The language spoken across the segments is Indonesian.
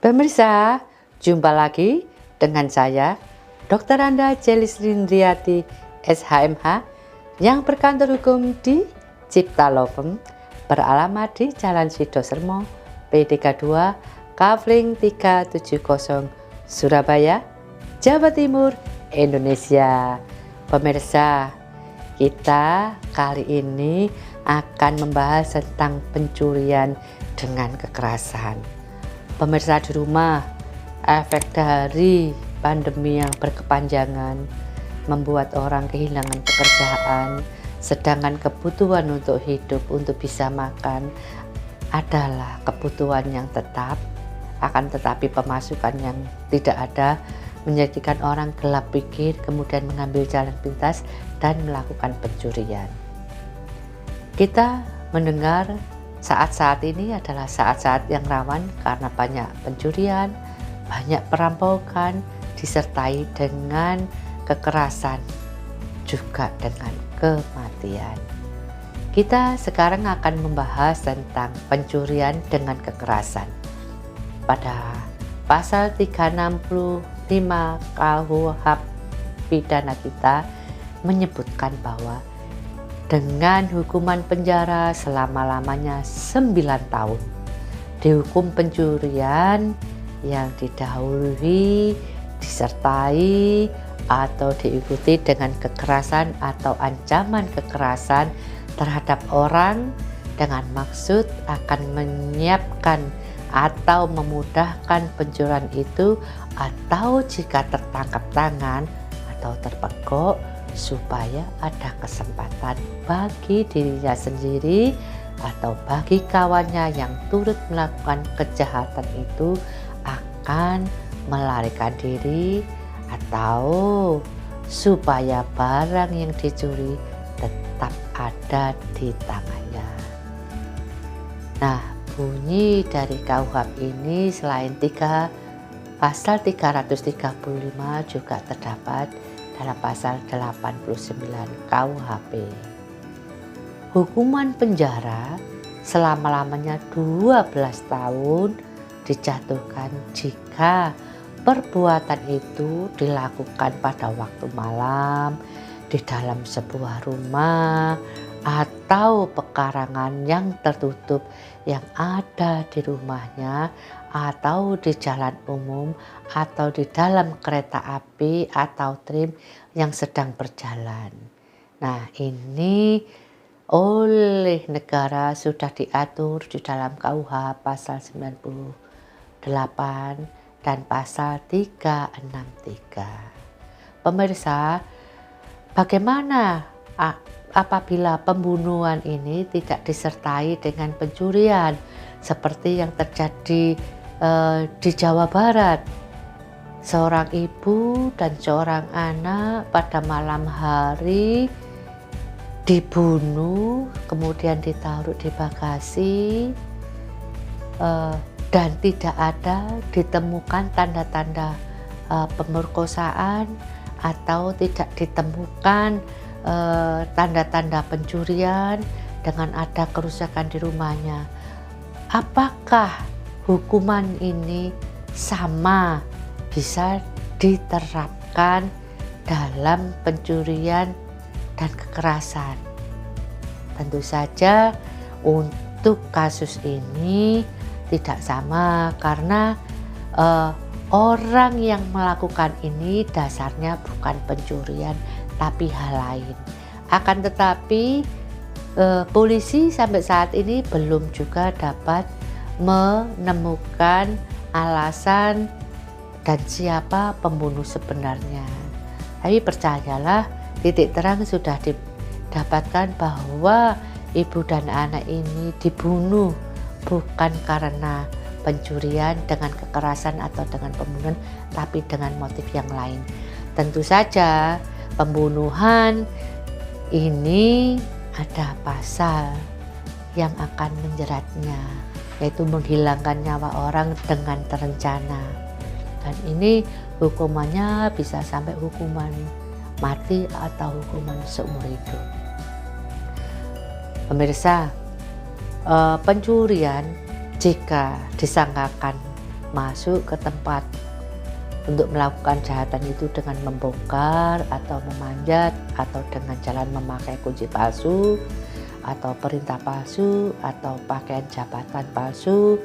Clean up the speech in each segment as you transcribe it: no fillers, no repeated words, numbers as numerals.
Pemirsa, jumpa lagi dengan saya, Dr. Anda Jelis Rindriati, SHMH, yang berkantor hukum di Cipta Law Firm, beralamat di Jalan Sidosermo, P32, Kavling 370, Surabaya, Jawa Timur, Indonesia. Pemirsa, kita kali ini akan membahas tentang pencurian dengan kekerasan. Pemirsa di rumah, efek dari pandemi yang berkepanjangan membuat orang kehilangan pekerjaan, sedangkan kebutuhan untuk hidup, untuk bisa makan adalah kebutuhan yang tetap, akan tetapi pemasukan yang tidak ada menjadikan orang gelap pikir, kemudian mengambil jalan pintas dan melakukan pencurian. Kita mendengar saat-saat ini adalah saat-saat yang rawan karena banyak pencurian, banyak perampokan, disertai dengan kekerasan, juga dengan kematian. Kita sekarang akan membahas tentang pencurian dengan kekerasan. Pada pasal 365 KUH pidana kita menyebutkan bahwa dengan hukuman penjara selama-lamanya 9 tahun, dihukum pencurian yang didahului, disertai, atau diikuti dengan kekerasan atau ancaman kekerasan terhadap orang dengan maksud akan menyiapkan atau memudahkan pencurian itu, atau jika tertangkap tangan atau terpergok, supaya ada kesempatan bagi dirinya sendiri atau bagi kawannya yang turut melakukan kejahatan itu akan melarikan diri, atau supaya barang yang dicuri tetap ada di tangannya. Nah, bunyi dari KUHP ini selain pasal 335 juga terdapat dalam pasal 89 KUHP. Hukuman penjara selama-lamanya 12 tahun dijatuhkan jika perbuatan itu dilakukan pada waktu malam, di dalam sebuah rumah, atau pekarangan yang tertutup yang ada di rumahnya, atau di jalan umum, atau di dalam kereta api atau tram yang sedang berjalan. Nah, ini oleh negara sudah diatur di dalam KUH pasal 98 dan pasal 363. Pemirsa, bagaimana apabila pembunuhan ini tidak disertai dengan pencurian seperti yang terjadi di Jawa Barat? Seorang ibu dan seorang anak pada malam hari dibunuh, kemudian ditaruh di bagasi, dan tidak ada ditemukan tanda-tanda pemerkosaan, atau tidak ditemukan tanda-tanda pencurian dengan ada kerusakan di rumahnya. Apakah hukuman ini sama bisa diterapkan dalam pencurian dan kekerasan? Tentu saja untuk kasus ini tidak sama, karena orang yang melakukan ini dasarnya bukan pencurian tapi hal lain. Akan tetapi polisi sampai saat ini belum juga dapat menemukan alasan dan siapa pembunuh sebenarnya. Tapi percayalah, titik terang sudah didapatkan bahwa ibu dan anak ini dibunuh bukan karena pencurian dengan kekerasan atau dengan pembunuhan, tapi dengan motif yang lain. Tentu saja pembunuhan ini ada pasal yang akan menjeratnya, yaitu menghilangkan nyawa orang dengan terencana. Dan ini hukumannya bisa sampai hukuman mati atau hukuman seumur hidup. Pemirsa, pencurian jika disangkakan masuk ke tempat untuk melakukan kejahatan itu dengan membongkar atau memanjat atau dengan jalan memakai kunci palsu atau perintah palsu atau pakaian jabatan palsu,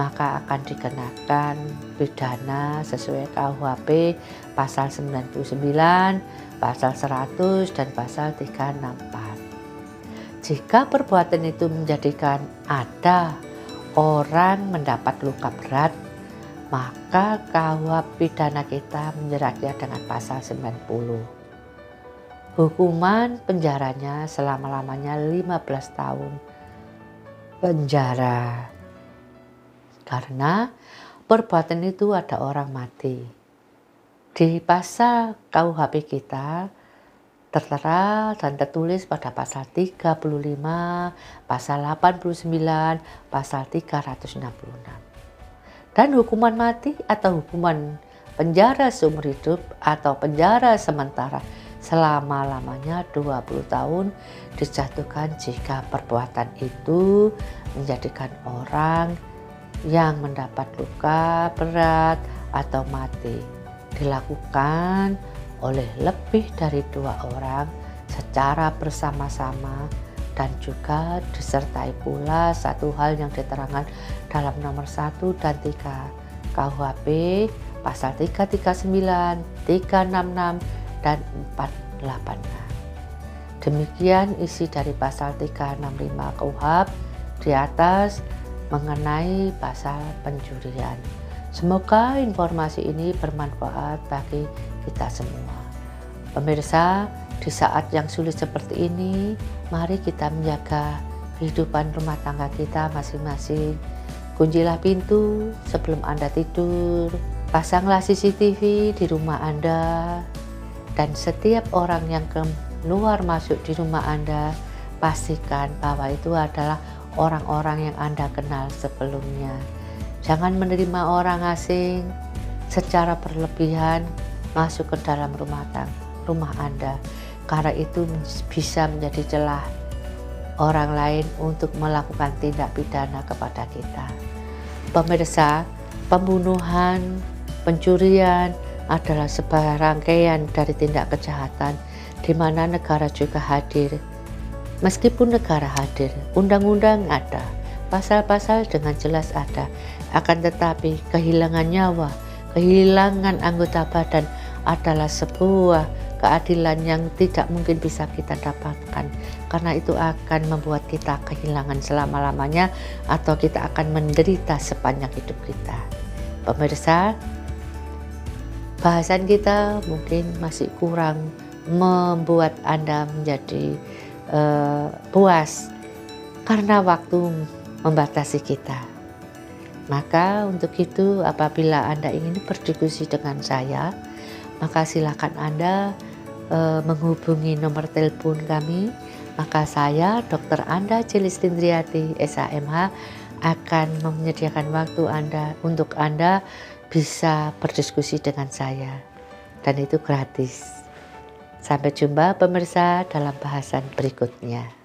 maka akan dikenakan pidana sesuai KUHP pasal 99, pasal 100 dan pasal 364. Jika perbuatan itu menjadikan ada orang mendapat luka berat, maka KUHP pidana kita menjeratnya dengan pasal 90. Hukuman penjaranya selama-lamanya 15 tahun penjara. Karena perbuatan itu ada orang mati. Di pasal KUHP kita tertera dan tertulis pada pasal 35, pasal 89, pasal 366. Dan hukuman mati atau hukuman penjara seumur hidup atau penjara sementara selama-lamanya 20 tahun dijatuhkan jika perbuatan itu menjadikan orang yang mendapat luka berat atau mati dilakukan oleh lebih dari 2 orang secara bersama-sama dan juga disertai pula satu hal yang diterangkan dalam nomor 1 dan 3 KUHP pasal 339, 366 dan 486. Demikian isi dari pasal 365 KUHP di atas mengenai pasal pencurian. Semoga informasi ini bermanfaat bagi kita semua. Pemirsa, di saat yang sulit seperti ini, mari kita menjaga kehidupan rumah tangga kita masing-masing. Kuncilah pintu sebelum Anda tidur, pasanglah CCTV di rumah Anda, dan setiap orang yang keluar masuk di rumah Anda, pastikan bahwa itu adalah orang-orang yang Anda kenal sebelumnya. Jangan menerima orang asing secara berlebihan masuk ke dalam rumah Anda, karena itu bisa menjadi celah orang lain untuk melakukan tindak pidana kepada kita. Pemirsa, pembunuhan, pencurian adalah sebuah rangkaian dari tindak kejahatan di mana negara juga hadir. Meskipun negara hadir, undang-undang ada, pasal-pasal dengan jelas ada, akan tetapi kehilangan nyawa, kehilangan anggota badan adalah sebuah keadilan yang tidak mungkin bisa kita dapatkan, karena itu akan membuat kita kehilangan selama-lamanya atau kita akan menderita sepanjang hidup kita. Pemirsa, bahasan kita mungkin masih kurang membuat Anda menjadi puas karena waktu membatasi kita. Maka untuk itu apabila Anda ingin berdiskusi dengan saya, maka silakan Anda menghubungi nomor telepon kami. Maka saya, Dr. Anda Celestindriati, SHMH, akan menyediakan waktu Anda untuk Anda bisa berdiskusi dengan saya. Dan itu gratis. Sampai jumpa pemirsa dalam bahasan berikutnya.